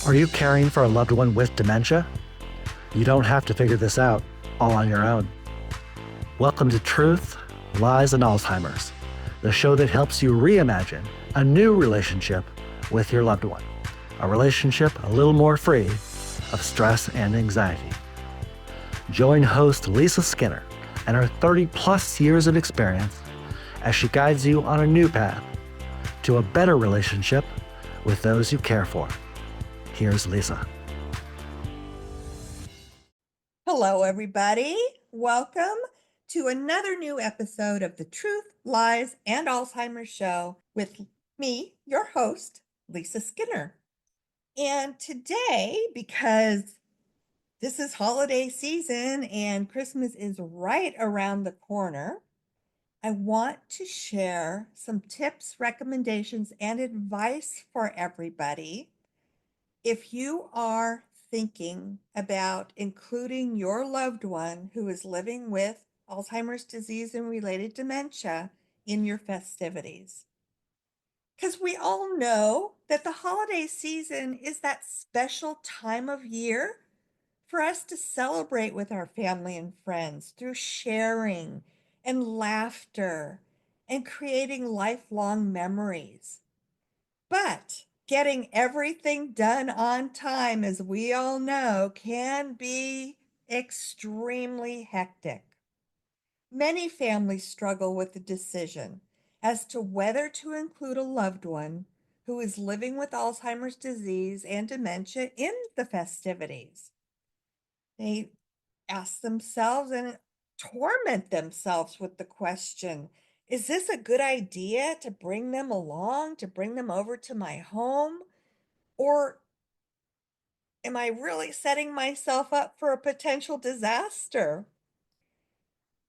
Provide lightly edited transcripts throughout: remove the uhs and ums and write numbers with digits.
Are you caring for a loved one with dementia? You don't have to figure this out all on your own. Welcome to Truth, Lies, and Alzheimer's, the show that helps you reimagine a new relationship with your loved one, a relationship a little more free of stress and anxiety. Join host Lisa Skinner and her 30-plus years of experience as she guides you on a new path to a better relationship with those you care for. Here's Lisa. Hello, everybody. Welcome to another new episode of the Truth, Lies, and Alzheimer's Show with me, your host, Lisa Skinner. And today, because this is holiday season and Christmas is right around the corner, I want to share some tips, recommendations, and advice for everybody. If you are thinking about including your loved one who is living with Alzheimer's disease and related dementia in your festivities, because we all know that the holiday season is that special time of year for us to celebrate with our family and friends through sharing and laughter and creating lifelong memories. But getting everything done on time, as we all know, can be extremely hectic. Many families struggle with the decision as to whether to include a loved one who is living with Alzheimer's disease and dementia in the festivities. They ask themselves and torment themselves with the question, is this a good idea to bring them along, to bring them over to my home? Or am I really setting myself up for a potential disaster?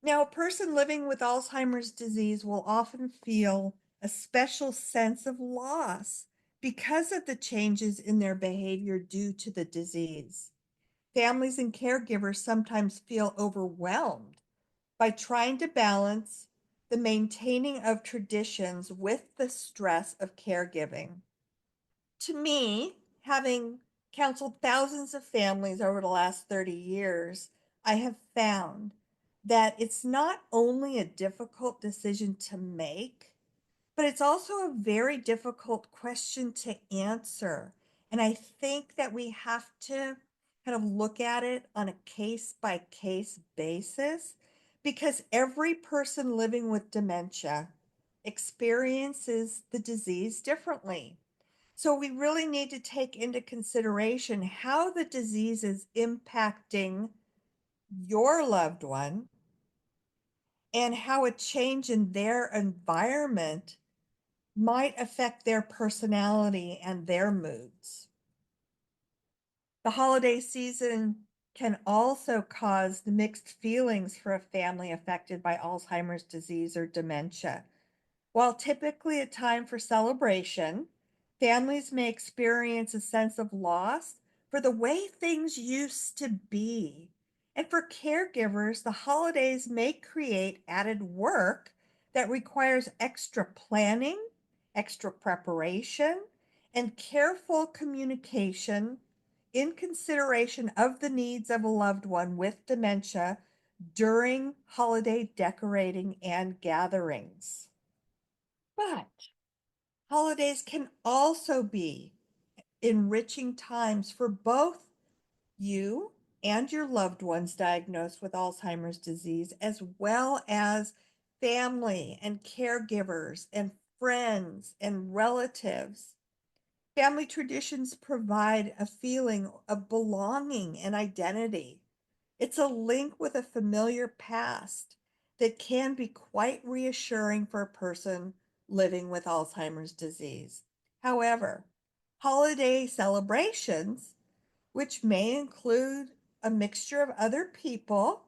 Now, a person living with Alzheimer's disease will often feel a special sense of loss because of the changes in their behavior due to the disease. Families and caregivers sometimes feel overwhelmed by trying to balance the maintaining of traditions with the stress of caregiving. To me, having counseled thousands of families over the last 30 years, I have found that it's not only a difficult decision to make, but it's also a very difficult question to answer. And I think that we have to kind of look at it on a case by case basis because every person living with dementia experiences the disease differently. So we really need to take into consideration how the disease is impacting your loved one and how a change in their environment might affect their personality and their moods. The holiday season can also cause mixed feelings for a family affected by Alzheimer's disease or dementia. While typically a time for celebration, families may experience a sense of loss for the way things used to be. And for caregivers, the holidays may create added work that requires extra planning, extra preparation, and careful communication in consideration of the needs of a loved one with dementia during holiday decorating and gatherings. But holidays can also be enriching times for both you and your loved ones diagnosed with Alzheimer's disease, as well as family and caregivers and friends and relatives. Family traditions provide a feeling of belonging and identity. It's a link with a familiar past that can be quite reassuring for a person living with Alzheimer's disease. However, holiday celebrations, which may include a mixture of other people,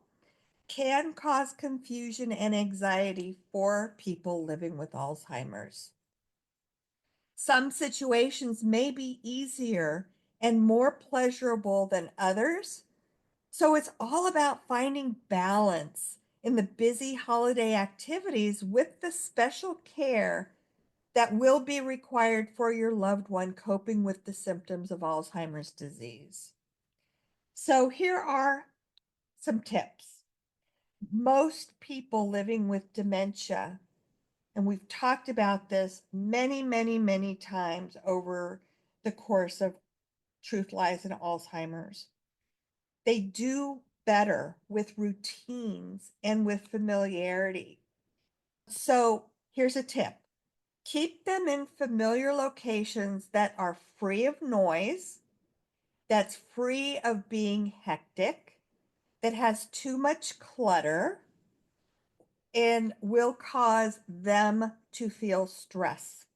can cause confusion and anxiety for people living with Alzheimer's. Some situations may be easier and more pleasurable than others. So it's all about finding balance in the busy holiday activities with the special care that will be required for your loved one coping with the symptoms of Alzheimer's disease. So here are some tips. Most people living with dementia, and we've talked about this many, many, many times over the course of Truth, Lies, and Alzheimer's, they do better with routines and with familiarity. So here's a tip. Keep them in familiar locations that are free of noise, that's free of being hectic, that has too much clutter, and will cause them to feel stress.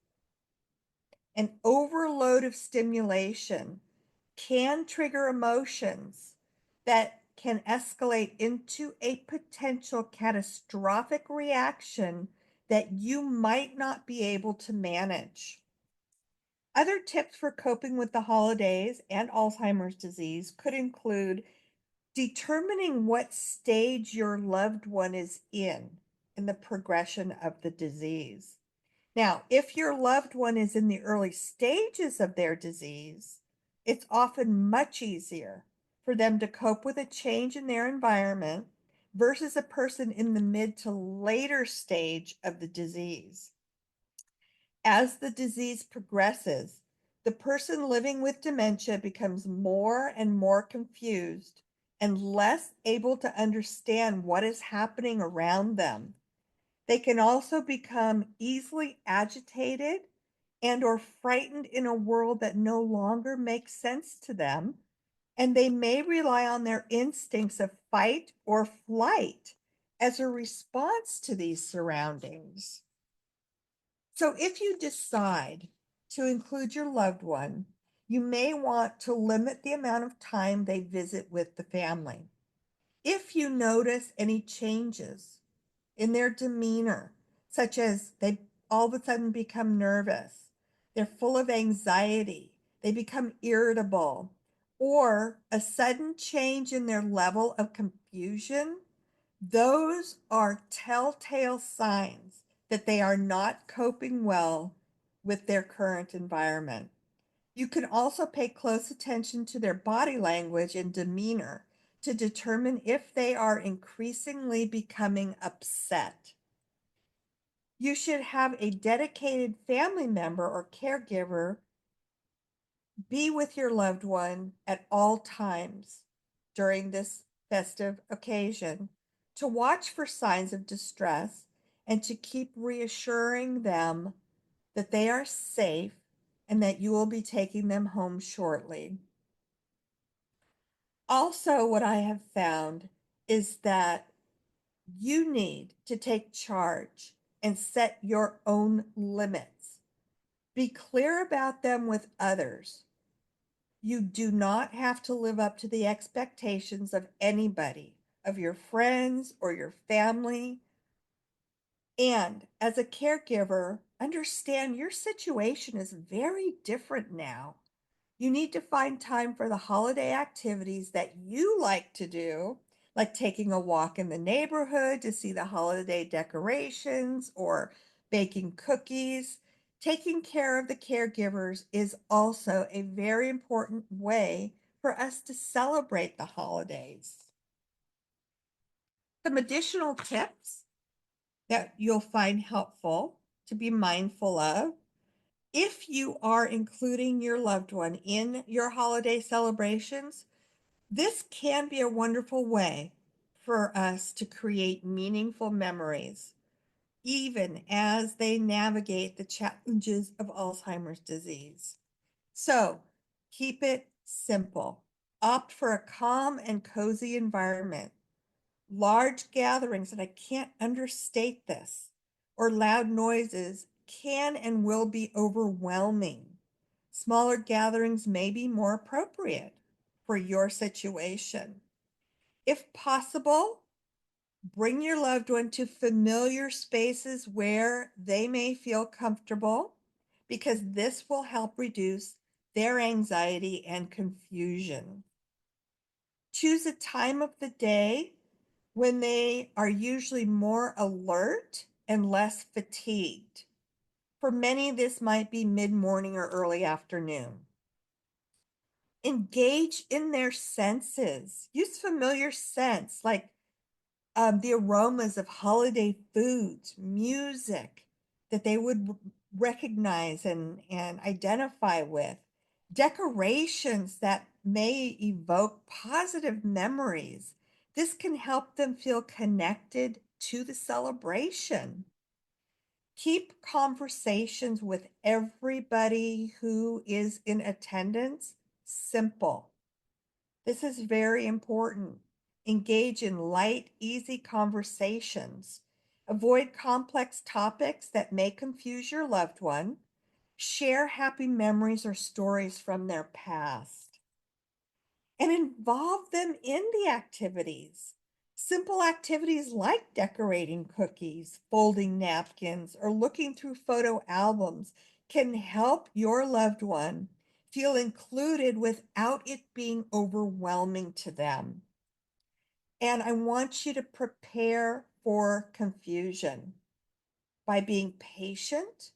An overload of stimulation can trigger emotions that can escalate into a potential catastrophic reaction that you might not be able to manage. Other tips for coping with the holidays and Alzheimer's disease could include determining what stage your loved one is in the progression of the disease. Now, if your loved one is in the early stages of their disease, it's often much easier for them to cope with a change in their environment versus a person in the mid to later stage of the disease. As the disease progresses, the person living with dementia becomes more and more confused and less able to understand what is happening around them. They can also become easily agitated and or frightened in a world that no longer makes sense to them, and they may rely on their instincts of fight or flight as a response to these surroundings. So if you decide to include your loved one, you may want to limit the amount of time they visit with the family. If you notice any changes in their demeanor, such as they all of a sudden become nervous, they're full of anxiety, they become irritable, or a sudden change in their level of confusion, those are telltale signs that they are not coping well with their current environment. You can also pay close attention to their body language and demeanor to determine if they are increasingly becoming upset. You should have a dedicated family member or caregiver be with your loved one at all times during this festive occasion to watch for signs of distress and to keep reassuring them that they are safe and that you will be taking them home shortly. Also, what I have found is that you need to take charge and set your own limits. Be clear about them with others. You do not have to live up to the expectations of anybody, of your friends or your family. And as a caregiver, understand your situation is very different now. You need to find time for the holiday activities that you like to do, like taking a walk in the neighborhood to see the holiday decorations or baking cookies. Taking care of the caregivers is also a very important way for us to celebrate the holidays. Some additional tips that you'll find helpful to be mindful of. If you are including your loved one in your holiday celebrations, this can be a wonderful way for us to create meaningful memories, even as they navigate the challenges of Alzheimer's disease. So keep it simple. Opt for a calm and cozy environment. Large gatherings, and I can't understate this, or loud noises can and will be overwhelming. Smaller gatherings may be more appropriate for your situation. If possible, bring your loved one to familiar spaces where they may feel comfortable, because this will help reduce their anxiety and confusion. Choose a time of the day when they are usually more alert and less fatigued. For many, this might be mid morning or early afternoon. Engage in their senses. Use familiar scents like the aromas of holiday foods, music that they would recognize and identify with, decorations that may evoke positive memories. This can help them feel connected to the celebration. Keep conversations with everybody who is in attendance simple. This is very important. Engage in light, easy conversations. Avoid complex topics that may confuse your loved one. Share happy memories or stories from their past. And involve them in the activities. Simple activities like decorating cookies, folding napkins, or looking through photo albums can help your loved one feel included without it being overwhelming to them. And I want you to prepare for confusion by being patient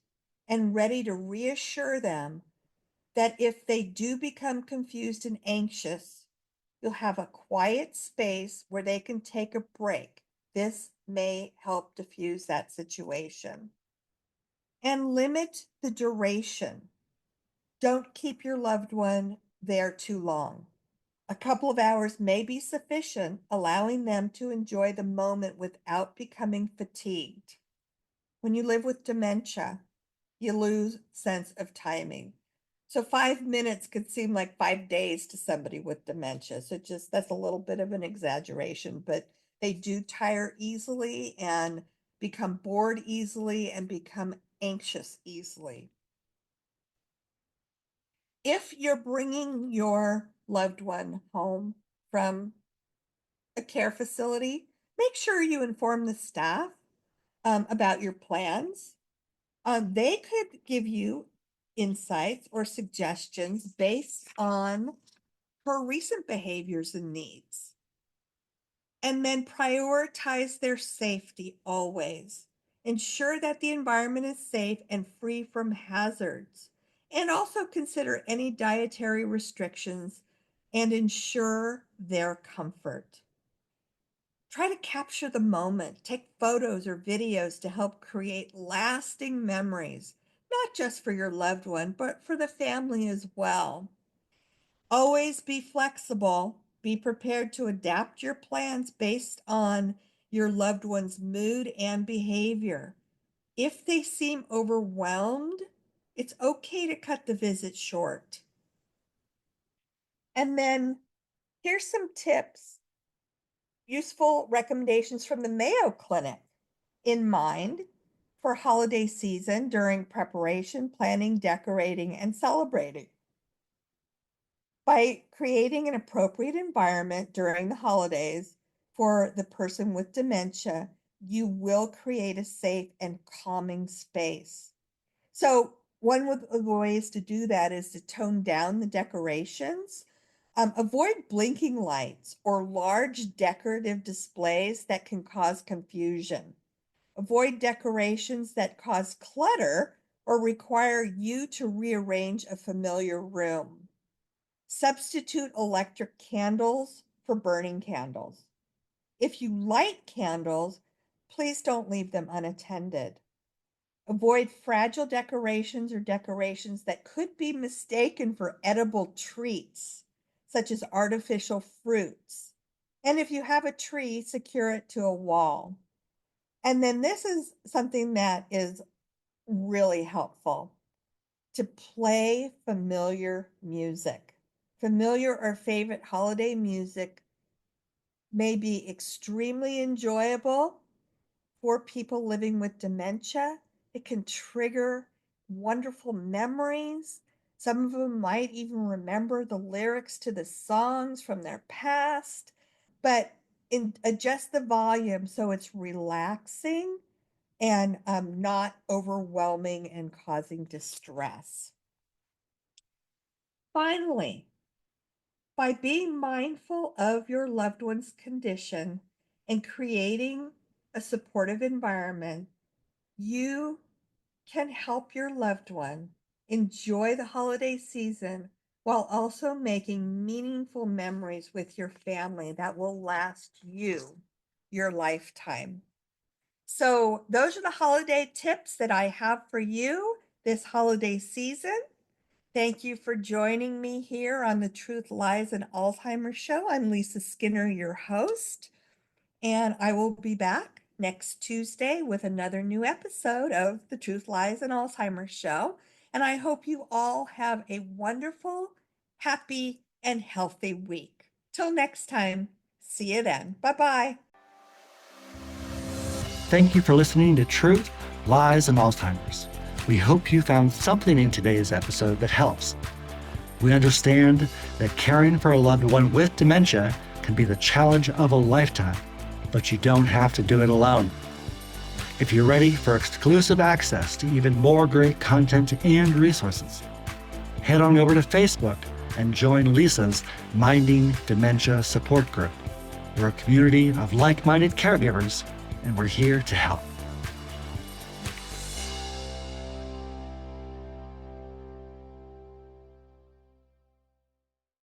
and ready to reassure them that if they do become confused and anxious, you'll have a quiet space where they can take a break. This may help diffuse that situation. And limit the duration. Don't keep your loved one there too long. A couple of hours may be sufficient, allowing them to enjoy the moment without becoming fatigued. When you live with dementia, you lose sense of timing. So 5 minutes could seem like 5 days to somebody with dementia. So just that's a little bit of an exaggeration, but they do tire easily and become bored easily and become anxious easily. If you're bringing your loved one home from a care facility, make sure you inform the staff about your plans. They could give you insights or suggestions based on her recent behaviors and needs. And then prioritize their safety always. Ensure that the environment is safe and free from hazards. And also consider any dietary restrictions and ensure their comfort. Try to capture the moment, take photos or videos to help create lasting memories, not just for your loved one, but for the family as well. Always be flexible. Be prepared to adapt your plans based on your loved one's mood and behavior. If they seem overwhelmed, it's okay to cut the visit short. And then here's some tips, useful recommendations from the Mayo Clinic in mind for holiday season during preparation, planning, decorating, and celebrating. By creating an appropriate environment during the holidays for the person with dementia, you will create a safe and calming space. So, one of the ways to do that is to tone down the decorations. Avoid blinking lights or large decorative displays that can cause confusion. Avoid decorations that cause clutter or require you to rearrange a familiar room. Substitute electric candles for burning candles. If you light candles, please don't leave them unattended. Avoid fragile decorations or decorations that could be mistaken for edible treats, such as artificial fruits. And if you have a tree, secure it to a wall. And then this is something that is really helpful, to play familiar music. Familiar or favorite holiday music may be extremely enjoyable for people living with dementia. It can trigger wonderful memories. Some of them might even remember the lyrics to the songs from their past, but adjust the volume so it's relaxing and not overwhelming and causing distress. Finally, by being mindful of your loved one's condition and creating a supportive environment, you can help your loved one enjoy the holiday season while also making meaningful memories with your family that will last you your lifetime. So, those are the holiday tips that I have for you this holiday season. Thank you for joining me here on the Truth, Lies, and Alzheimer show. I'm Lisa Skinner, your host, and I will be back next Tuesday with another new episode of the Truth, Lies, and Alzheimer show. And I hope you all have a wonderful, happy, and healthy week. Till next time, see you then. Bye-bye. Thank you for listening to Truth, Lies, and Alzheimer's. We hope you found something in today's episode that helps. We understand that caring for a loved one with dementia can be the challenge of a lifetime, but you don't have to do it alone. If you're ready for exclusive access to even more great content and resources, head on over to Facebook and join Lisa's Minding Dementia support group. We're a community of like-minded caregivers, and we're here to help.